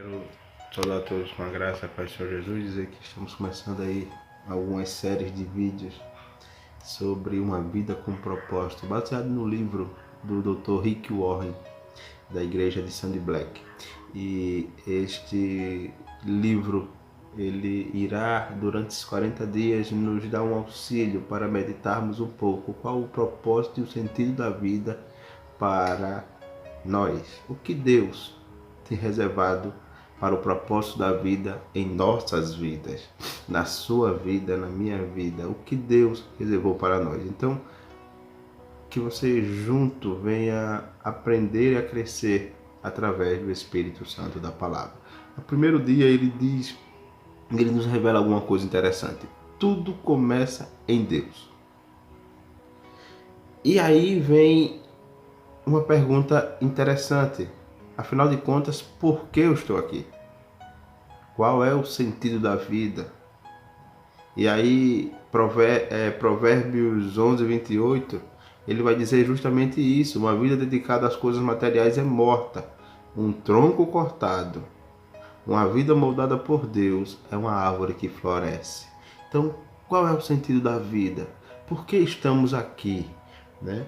Quero saudar a todos com a graça e a paz do Senhor Jesus, dizer que estamos começando aí algumas séries de vídeos sobre uma vida com propósito, baseado no livro do Dr. Rick Warren, da igreja de Sandy Black. E este livro, ele irá, durante esses 40 dias, nos dar um auxílio para meditarmos um pouco qual o propósito e o sentido da vida para nós. O que Deus tem reservado para o propósito da vida em nossas vidas, na sua vida, na minha vida, o que Deus reservou para nós. Então, que você junto venha aprender e a crescer através do Espírito Santo da palavra. No primeiro dia ele nos revela alguma coisa interessante. Tudo começa em Deus. E aí vem uma pergunta interessante. Afinal de contas, por que eu estou aqui? Qual é o sentido da vida? E aí, Provérbios 11:28, ele vai dizer justamente isso. Uma vida dedicada às coisas materiais é morta. Um tronco cortado. Uma vida moldada por Deus é uma árvore que floresce. Então, qual é o sentido da vida? Por que estamos aqui? Né?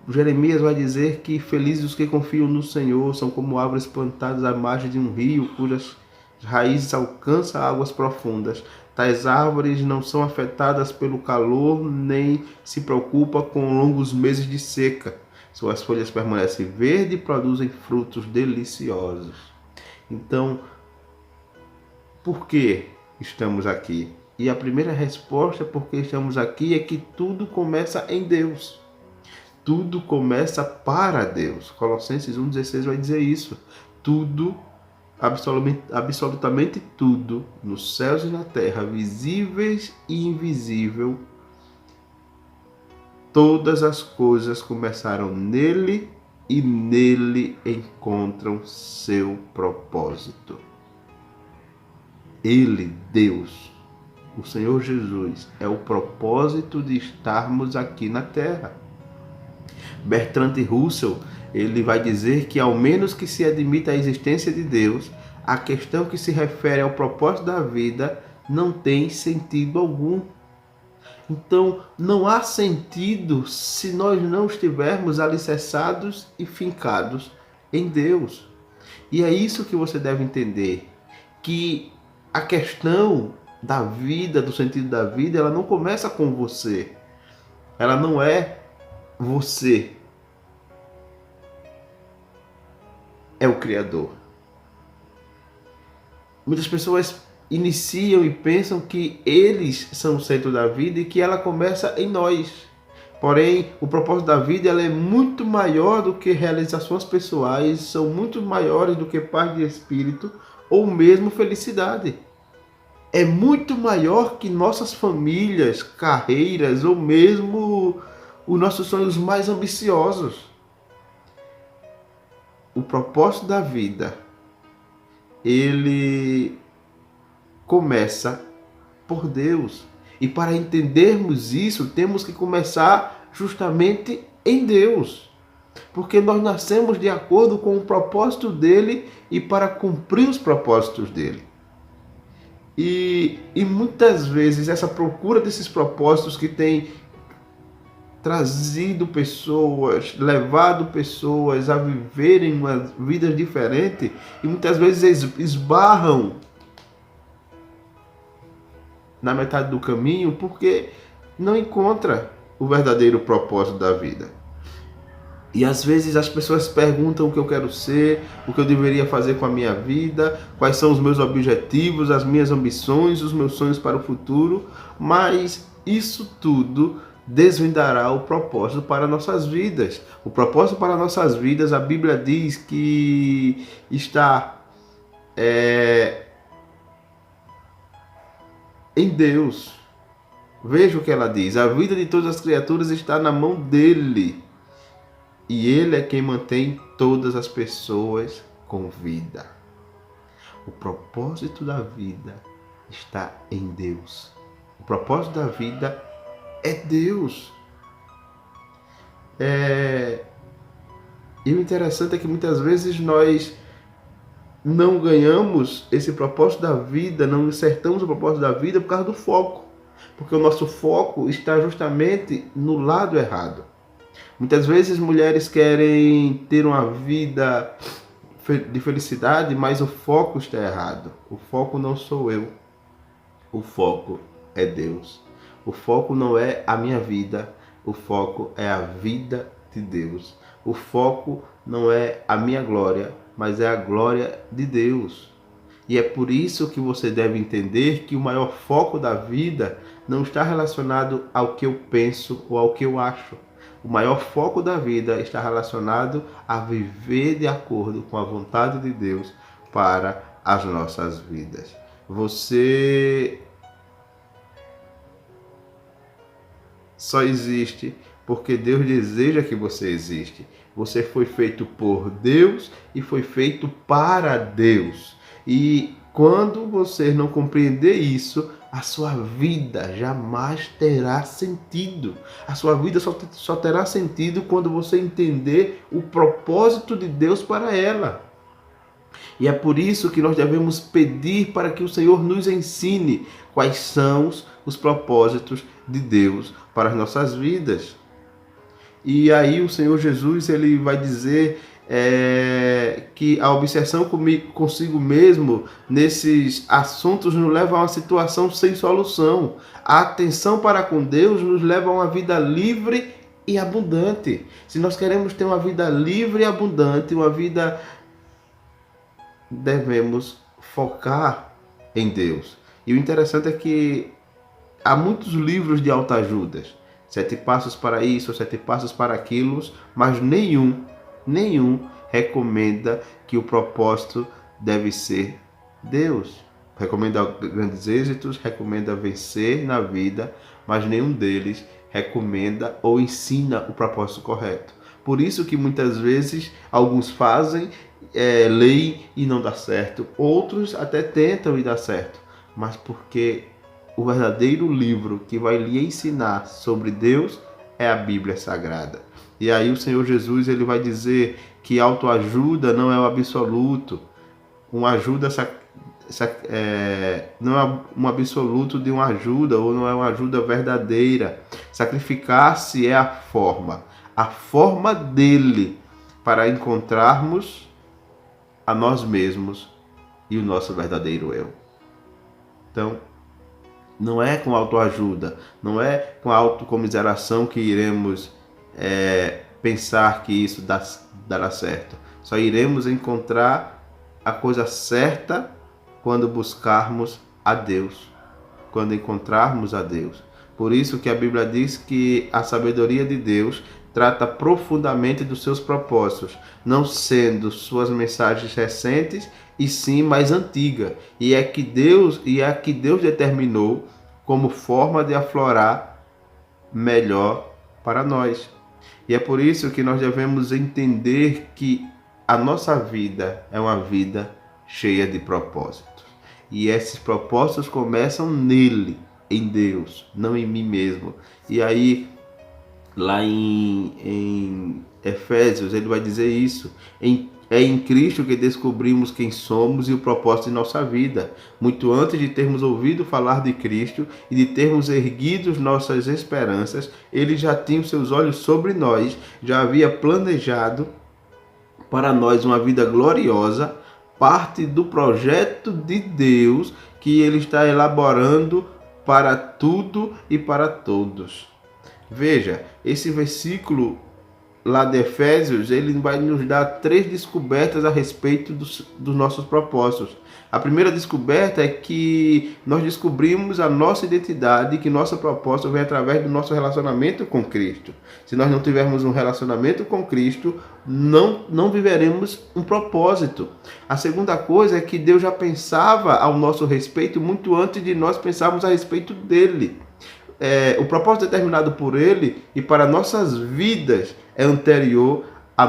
Jeremias vai dizer que felizes os que confiam no Senhor são como árvores plantadas à margem de um rio, cujas raízes alcançam águas profundas. Tais árvores não são afetadas pelo calor, nem se preocupam com longos meses de seca. Suas folhas permanecem verdes e produzem frutos deliciosos. Então, por que estamos aqui? E a primeira resposta por que estamos aqui é que tudo começa em Deus. Tudo começa para Deus. Colossenses 1,16 vai dizer isso. Tudo, absolutamente tudo, nos céus e na terra, visíveis e invisíveis, todas as coisas começaram nele e nele encontram seu propósito. Ele, Deus, o Senhor Jesus, é o propósito de estarmos aqui na terra. Bertrand Russell, ele vai dizer que ao menos que se admita a existência de Deus, a questão que se refere ao propósito da vida não tem sentido algum. Então, não há sentido se nós não estivermos alicerçados e fincados em Deus. E é isso que você deve entender, que a questão da vida, do sentido da vida, ela não começa com você. Ela não é você. É o Criador. Muitas pessoas iniciam e pensam que eles são o centro da vida e que ela começa em nós. Porém, o propósito da vida ela é muito maior do que realizações pessoais, são muito maiores do que paz de espírito ou mesmo felicidade. É muito maior que nossas famílias, carreiras ou mesmo os nossos sonhos mais ambiciosos. O propósito da vida, ele começa por Deus. E para entendermos isso, temos que começar justamente em Deus. Porque nós nascemos de acordo com o propósito dele e para cumprir os propósitos dele. E muitas vezes essa procura desses propósitos que tem trazido pessoas, levado pessoas a viverem uma vida diferente e muitas vezes esbarram na metade do caminho porque não encontra o verdadeiro propósito da vida. E às vezes as pessoas perguntam o que eu quero ser, o que eu deveria fazer com a minha vida, quais são os meus objetivos, as minhas ambições, os meus sonhos para o futuro, mas isso tudo desvendará o propósito para nossas vidas. O propósito para nossas vidas, a Bíblia diz que está em Deus. Veja o que ela diz: a vida de todas as criaturas está na mão dele. E ele é quem mantém todas as pessoas com vida. O propósito da vida está em Deus. O propósito da vida é Deus. E o interessante é que muitas vezes nós não ganhamos esse propósito da vida, não acertamos o propósito da vida por causa do foco. Porque o nosso foco está justamente no lado errado. Muitas vezes mulheres querem ter uma vida de felicidade, mas o foco está errado. O foco não sou eu. O foco é Deus. O foco não é a minha vida. O foco é a vida de Deus. O foco não é a minha glória, mas é a glória de Deus. E é por isso que você deve entender que o maior foco da vida não está relacionado ao que eu penso ou ao que eu acho. O maior foco da vida está relacionado a viver de acordo com a vontade de Deus para as nossas vidas. Você só existe porque Deus deseja que você existe. Você foi feito por Deus e foi feito para Deus. E quando você não compreender isso, a sua vida jamais terá sentido. A sua vida só terá sentido quando você entender o propósito de Deus para ela. E é por isso que nós devemos pedir para que o Senhor nos ensine quais são os propósitos de Deus para as nossas vidas. E aí o Senhor Jesus ele vai dizer que a obsessão consigo mesmo nesses assuntos nos leva a uma situação sem solução. A atenção para com Deus nos leva a uma vida livre e abundante. Se nós queremos ter uma vida livre e abundante, uma vida, devemos focar em Deus. E o interessante é que há muitos livros de autoajudas, 7 passos para isso, 7 passos para aquilo, mas nenhum recomenda que o propósito deve ser Deus. Recomenda grandes êxitos, recomenda vencer na vida, mas nenhum deles recomenda ou ensina o propósito correto. Por isso que muitas vezes alguns fazem, leem e não dá certo, outros até tentam e dá certo, mas porque o verdadeiro livro que vai lhe ensinar sobre Deus é a Bíblia Sagrada. E aí o Senhor Jesus ele vai dizer que autoajuda não é o absoluto. Uma ajuda não é um absoluto de uma ajuda, ou não é uma ajuda verdadeira. Sacrificar-se é a forma dele para encontrarmos a nós mesmos e o nosso verdadeiro eu. Então, não é com autoajuda, não é com a autocomiseração que iremos pensar que isso dará certo. Só iremos encontrar a coisa certa quando buscarmos a Deus, quando encontrarmos a Deus. Por isso que a Bíblia diz que a sabedoria de Deus trata profundamente dos seus propósitos, não sendo suas mensagens recentes e sim mais antiga. E é que Deus determinou como forma de aflorar melhor para nós. E é por isso que nós devemos entender que a nossa vida é uma vida cheia de propósitos. E esses propósitos começam nele, em Deus, não em mim mesmo. E aí, lá em Efésios, ele vai dizer isso. É em Cristo que descobrimos quem somos e o propósito de nossa vida. Muito antes de termos ouvido falar de Cristo e de termos erguido nossas esperanças, ele já tinha os seus olhos sobre nós, já havia planejado para nós uma vida gloriosa, parte do projeto de Deus que ele está elaborando para tudo e para todos. Veja, esse versículo lá de Efésios, ele vai nos dar 3 descobertas a respeito dos nossos propósitos. A primeira descoberta é que nós descobrimos a nossa identidade e que nosso propósito vem através do nosso relacionamento com Cristo. Se nós não tivermos um relacionamento com Cristo, não viveremos um propósito. A segunda coisa é que Deus já pensava ao nosso respeito muito antes de nós pensarmos a respeito dele. O propósito determinado por ele e para nossas vidas é anterior à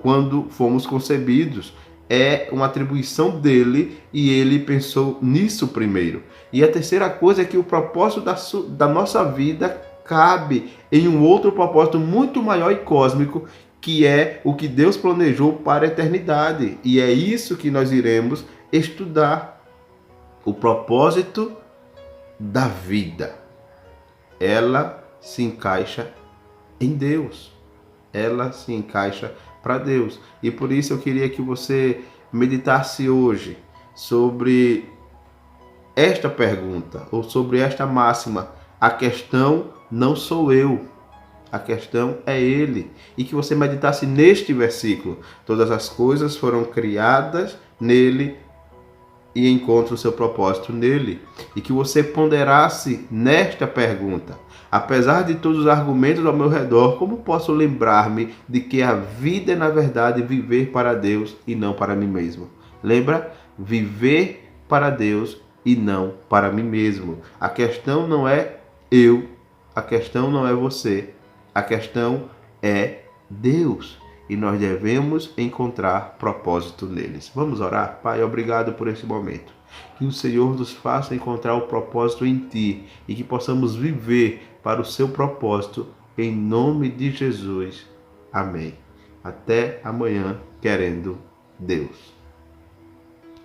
quando fomos concebidos. É uma atribuição dele e ele pensou nisso primeiro. E a terceira coisa é que o propósito da nossa vida cabe em um outro propósito muito maior e cósmico, que é o que Deus planejou para a eternidade. E é isso que nós iremos estudar. O propósito da vida. Ela se encaixa em Deus. Ela se encaixa para Deus. E por isso eu queria que você meditasse hoje sobre esta pergunta, ou sobre esta máxima: a questão não sou eu, a questão é Ele. E que você meditasse neste versículo: todas as coisas foram criadas nele e encontra o seu propósito nele. E que você ponderasse nesta pergunta: apesar de todos os argumentos ao meu redor, como posso lembrar-me de que a vida é, na verdade, viver para Deus e não para mim mesmo? Lembra? Viver para Deus e não para mim mesmo. A questão não é eu, a questão não é você, a questão é Deus. E nós devemos encontrar propósito neles. Vamos orar? Pai, obrigado por esse momento. Que o Senhor nos faça encontrar o propósito em Ti e que possamos viver para o Seu propósito, em nome de Jesus. Amém. Até amanhã, querendo Deus.